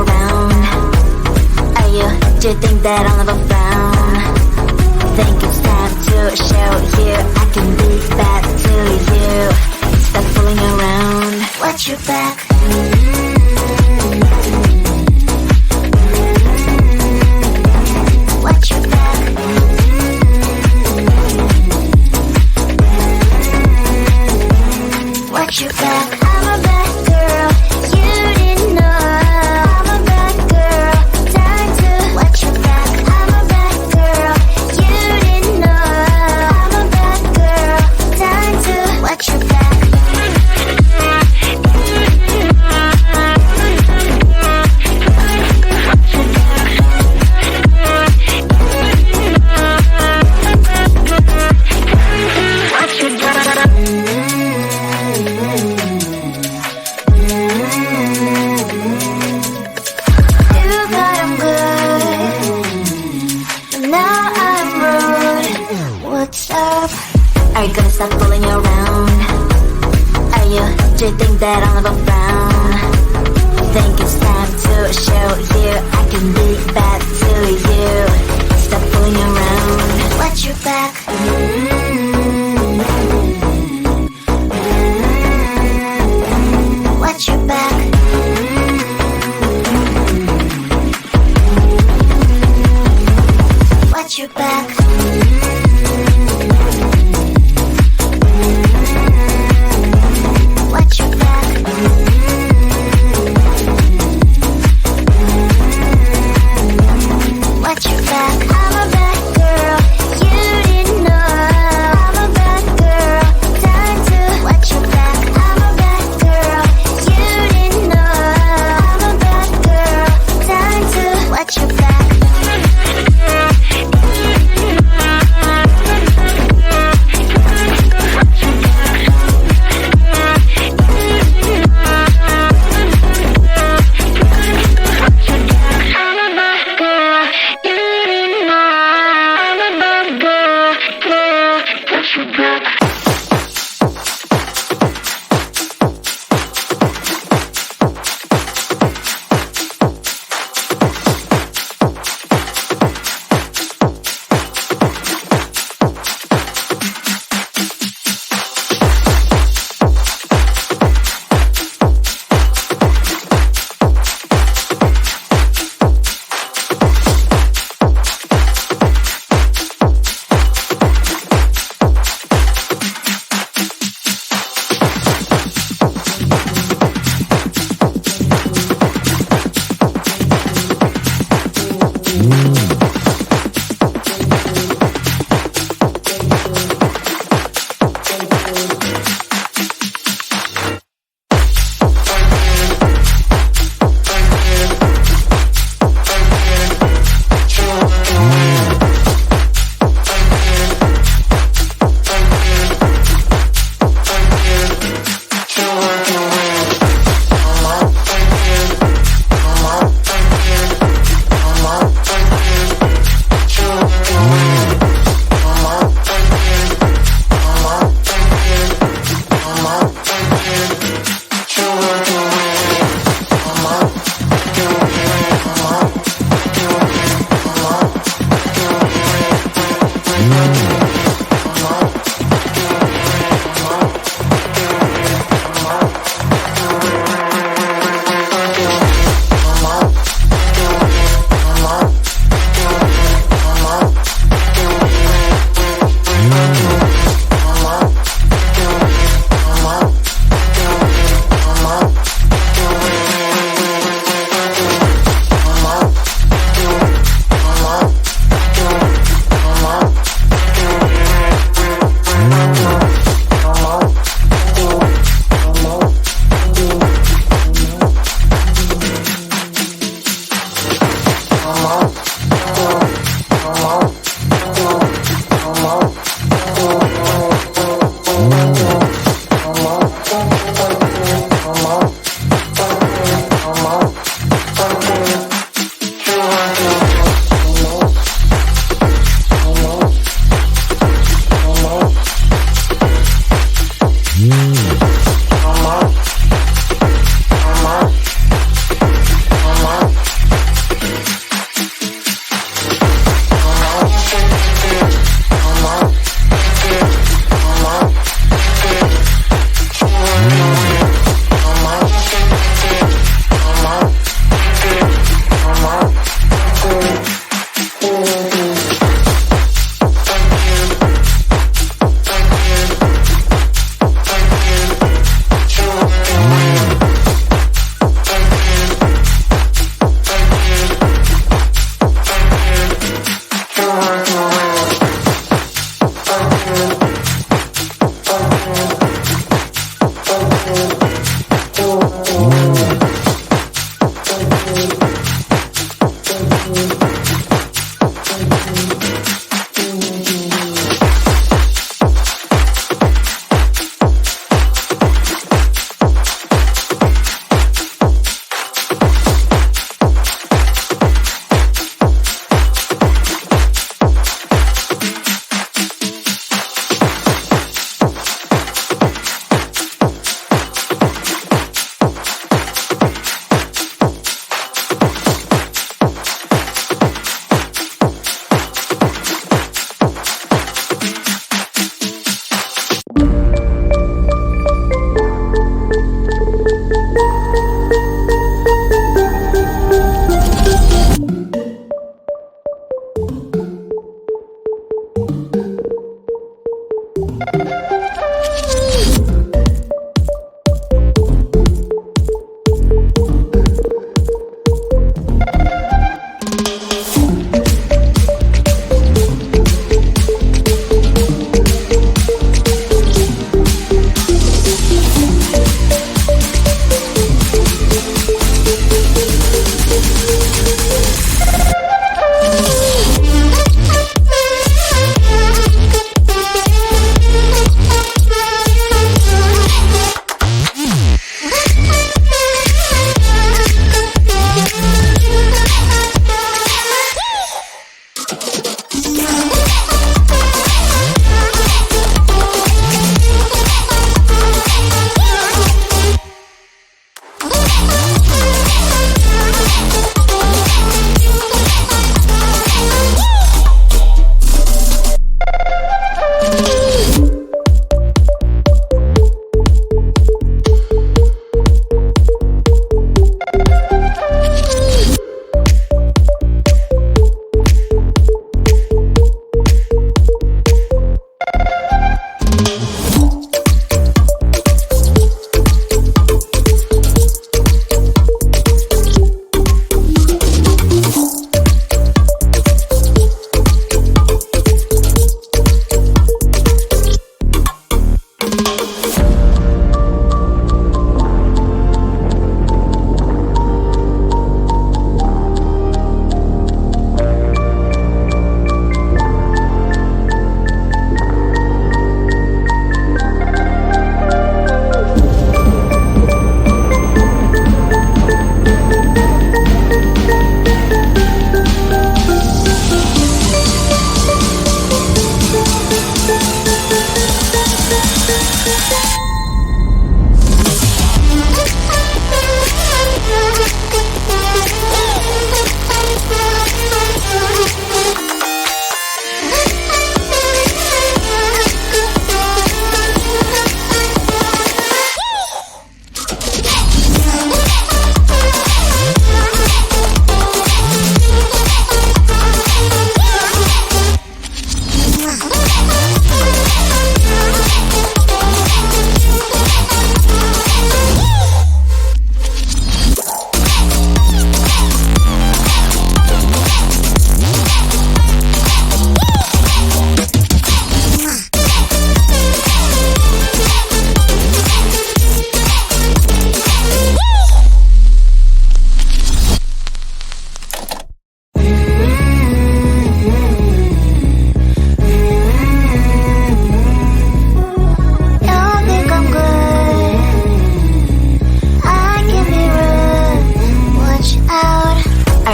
around? Are you, do you think that I'll never frown? Think it's time to show you I can be bad to you. Stop fooling around. Watch your back. Watch your back. Watch your back. I'm a bad girl, you didn't know. I'm a bad girl, time to watch your back. I'm a bad girl, you didn't know. I'm a bad girl, time to watch your back. Are you gonna stop fooling around? Are you, do you think that I'll never frown? Think it's time to show you I can be bad to you. Stop fooling around. Watch your back. Watch your back. Watch your back. Watch your back.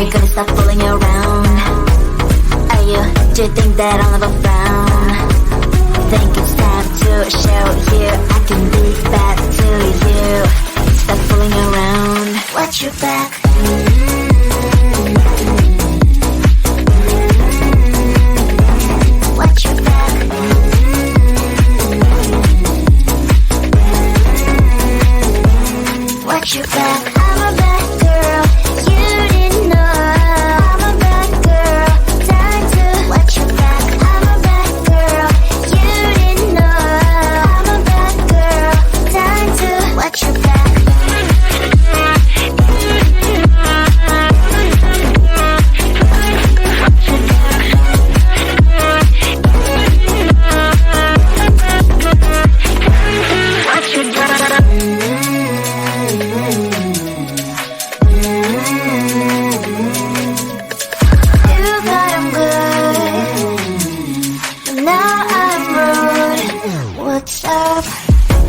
Are you gonna stop fooling around? Are you, do you think that I'll never frown? Think it's time to show you I can be bad to you. Stop fooling around. Watch your back. Watch your back. Watch your back. I'm a bad girl. You didn't know. I'm a bad girl. Time to watch your back. I'm a bad girl. You didn't know. I'm a bad girl. Time to watch your back.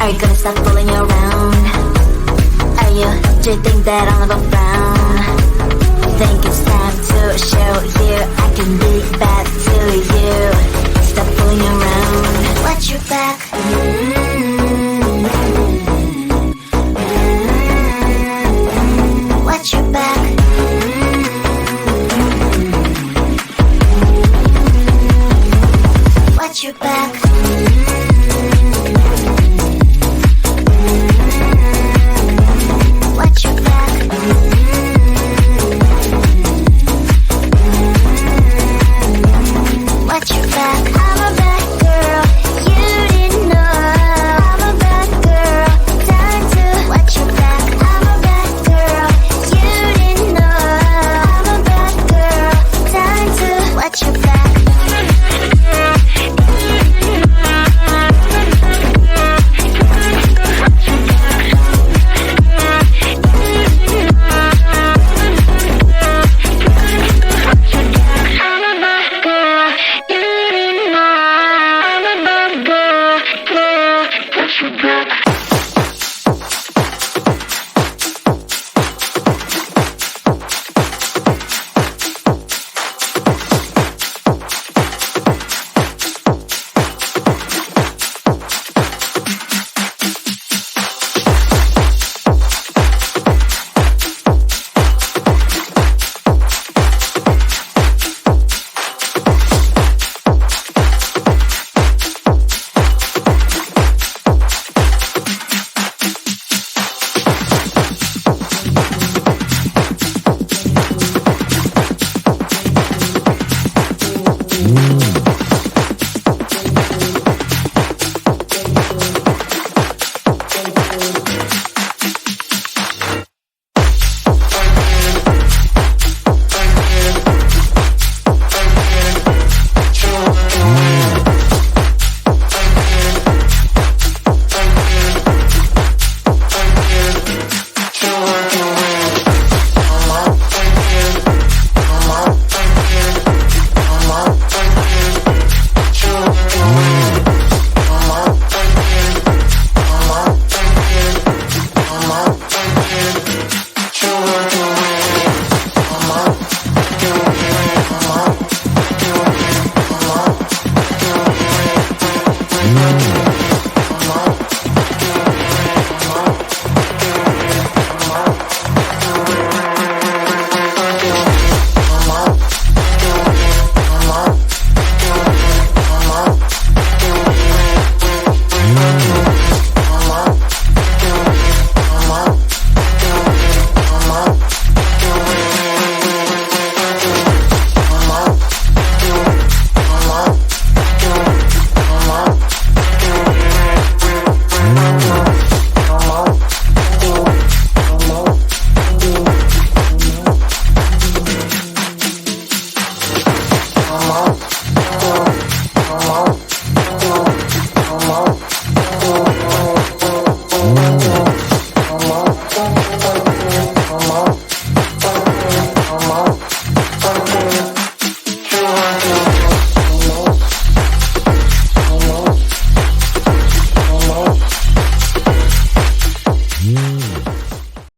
Are you gonna stop fooling around? Are you, do you think that I'll never frown? Think it's time to show you I can be bad